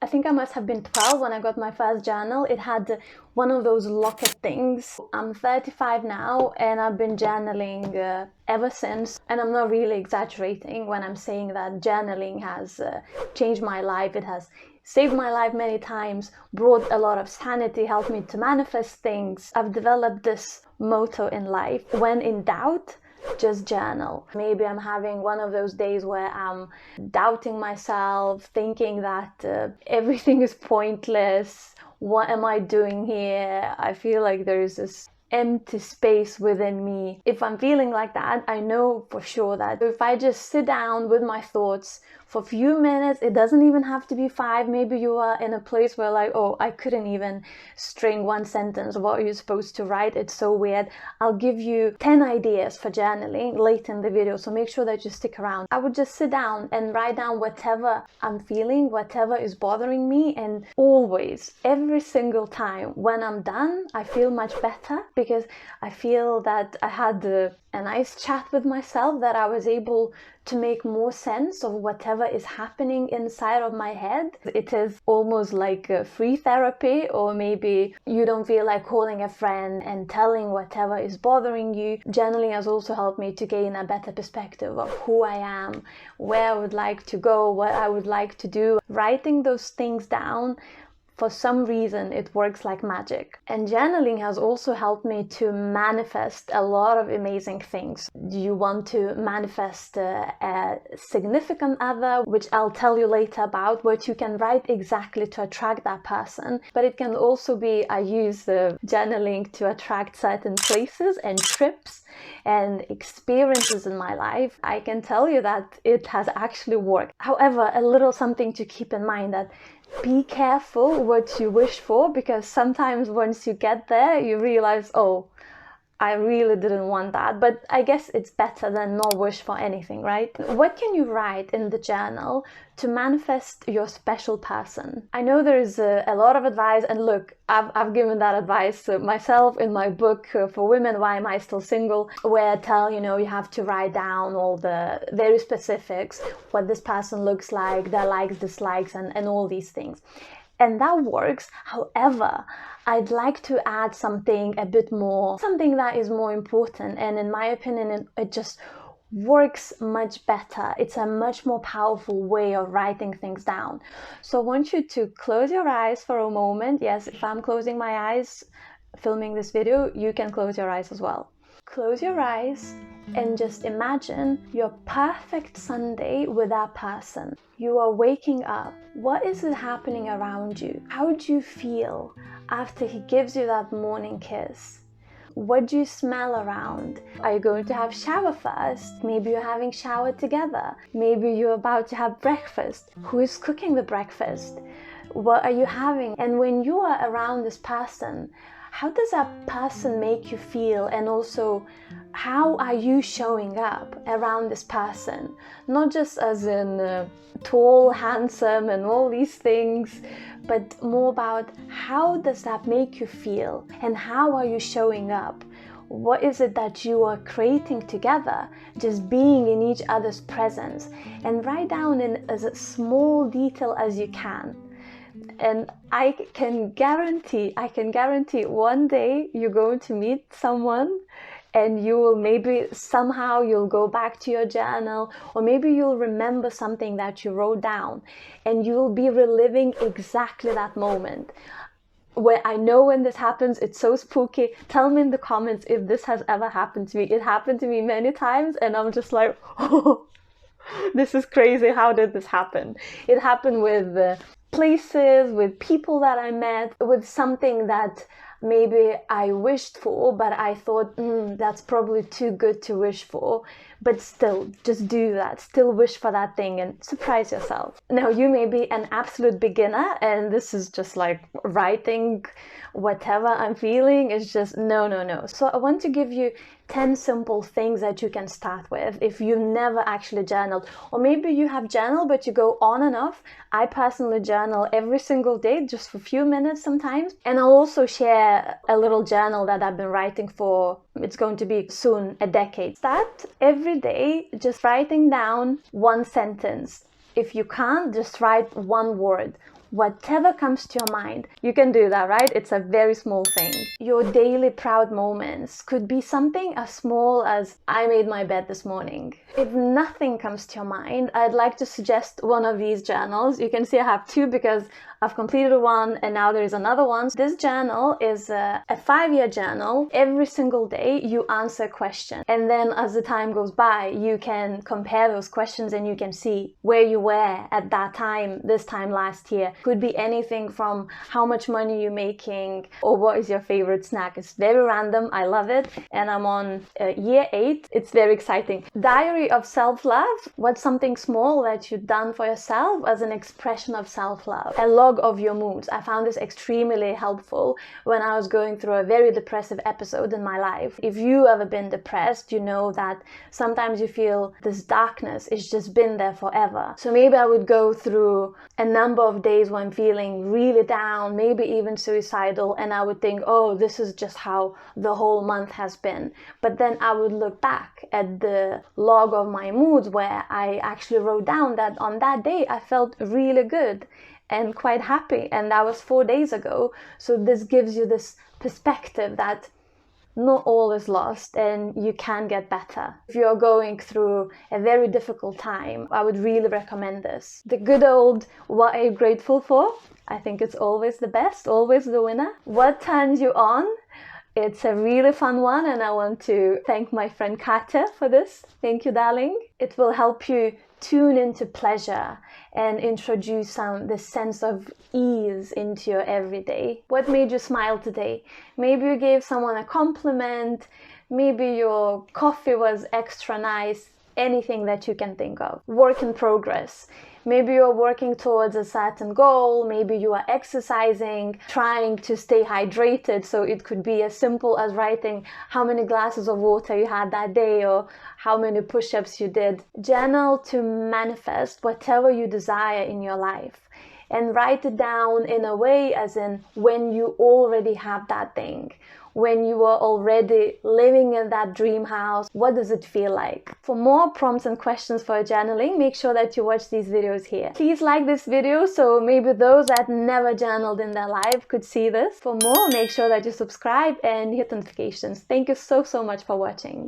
think I must have been 12 when I got my first journal. It had one of those locket things. I'm 35 now and I've been journaling ever since. And I'm not really exaggerating when I'm saying that journaling has changed my life. It has saved my life many times, brought a lot of sanity, helped me to manifest things. I've developed this motto in life: when in doubt, just journal. Maybe I'm having one of those days where I'm doubting myself, thinking that everything is pointless. What am I doing here? I feel like there's this empty space within me. If I'm feeling like that, I know for sure that if I just sit down with my thoughts for a few minutes, it doesn't even have to be 5. Maybe you are in a place where like, oh, I couldn't even string one sentence. What are you supposed to write? It's so weird. I'll give you 10 ideas for journaling late in the video, so make sure that you stick around. I would just sit down and write down whatever I'm feeling, whatever is bothering me, and always, every single time when I'm done, I feel much better, because I feel that I had a nice chat with myself, that I was able to make more sense of whatever is happening inside of my head. It is almost like a free therapy, or maybe you don't feel like calling a friend and telling whatever is bothering you. Journaling has also helped me to gain a better perspective of who I am, where I would like to go, what I would like to do. Writing those things down, for some reason, it works like magic. And journaling has also helped me to manifest a lot of amazing things. Do you want to manifest a significant other, which I'll tell you later about, what you can write exactly to attract that person. But it can also be, I use journaling to attract certain places and trips and experiences in my life. I can tell you that it has actually worked. However, a little something to keep in mind, that be careful what you wish for, because sometimes once you get there, you realize, oh, I really didn't want that. But I guess it's better than not wish for anything, right? What can you write in the journal to manifest your special person? I know there is a lot of advice, and look, I've given that advice myself in my book for women, Why Am I Still Single, where I tell, you have to write down all the very specifics, what this person looks like, their likes, dislikes, and all these things. And that works. However, I'd like to add something a bit more, something that is more important. And in my opinion, it just works much better. It's a much more powerful way of writing things down. So I want you to close your eyes for a moment. Yes, if I'm closing my eyes filming this video, you can close your eyes as well. Close your eyes and just imagine your perfect Sunday with that person. You are waking up. What is it happening around you? How do you feel after he gives you that morning kiss? What do you smell around? Are you going to have shower first? Maybe you're having shower together. Maybe you're about to have breakfast. Who is cooking the breakfast? What are you having? And when you are around this person, how does that person make you feel? And also, how are you showing up around this person? Not just as in tall, handsome, and all these things, but more about how does that make you feel? And how are you showing up? What is it that you are creating together? Just being in each other's presence. And write down in as a small detail as you can. And I can guarantee one day you're going to meet someone, and you will maybe somehow you'll go back to your journal, or maybe you'll remember something that you wrote down, and you'll be reliving exactly that moment. Where I know when this happens, it's so spooky. Tell me in the comments if this has ever happened to me. It happened to me many times, and I'm just like, oh, this is crazy. How did this happen? It happened with places, with people that I met, with something that maybe I wished for, but I thought, that's probably too good to wish for. But still, just do that. Still wish for that thing and surprise yourself. Now, you may be an absolute beginner, and this is just like writing whatever I'm feeling. It's just no. So I want to give you 10 simple things that you can start with if you've never actually journaled. Or maybe you have journaled, but you go on and off. I personally journal every single day, just for a few minutes sometimes. And I'll also share a little journal that I've been writing for, it's going to be soon a decade. Start every day just writing down one sentence. If you can't, just write one word. whatever comes to your mind. You can do that, right? It's a very small thing. Your daily proud moments could be something as small as I made my bed this morning. If nothing comes to your mind, I'd like to suggest one of these journals. You can see I have two because I've completed one and now there is another one. This journal is a 5-year journal. Every single day you answer a question, and then as the time goes by you can compare those questions and you can see where you were at that time, this time last year. Could be anything from how much money you're making or what is your favorite snack. It's very random. I love it, and I'm on year 8. It's very exciting. Diary of self-love. What's something small that you've done for yourself as an expression of self-love? A log of your moods. I found this extremely helpful when I was going through a very depressive episode in my life. If you ever been depressed, you know that sometimes you feel this darkness is just been there forever. So maybe I would go through a number of days when I'm feeling really down, maybe even suicidal, and I would think, oh, this is just how the whole month has been. But then I would look back at the log of my moods where I actually wrote down that on that day I felt really good and quite happy, and that was 4 days ago. So this gives you this perspective that not all is lost and you can get better. If you're going through a very difficult time, I would really recommend this. The good old what are you grateful for? I think it's always the best, always the winner. What turns you on? It's a really fun one, and I want to thank my friend Katja for this. Thank you, darling. It will help you tune into pleasure and introduce this sense of ease into your everyday. What made you smile today? Maybe you gave someone a compliment, maybe your coffee was extra nice, anything that you can think of. Work in progress. Maybe you're working towards a certain goal, maybe you are exercising, trying to stay hydrated, so it could be as simple as writing how many glasses of water you had that day or how many push-ups you did. Journal to manifest whatever you desire in your life, and write it down in a way as in when you already have that thing. When you are already living in that dream house, what does it feel like? For more prompts and questions for journaling, make sure that you watch these videos here. Please like this video so maybe those that never journaled in their life could see this. For more, make sure that you subscribe and hit notifications. Thank you so much for watching.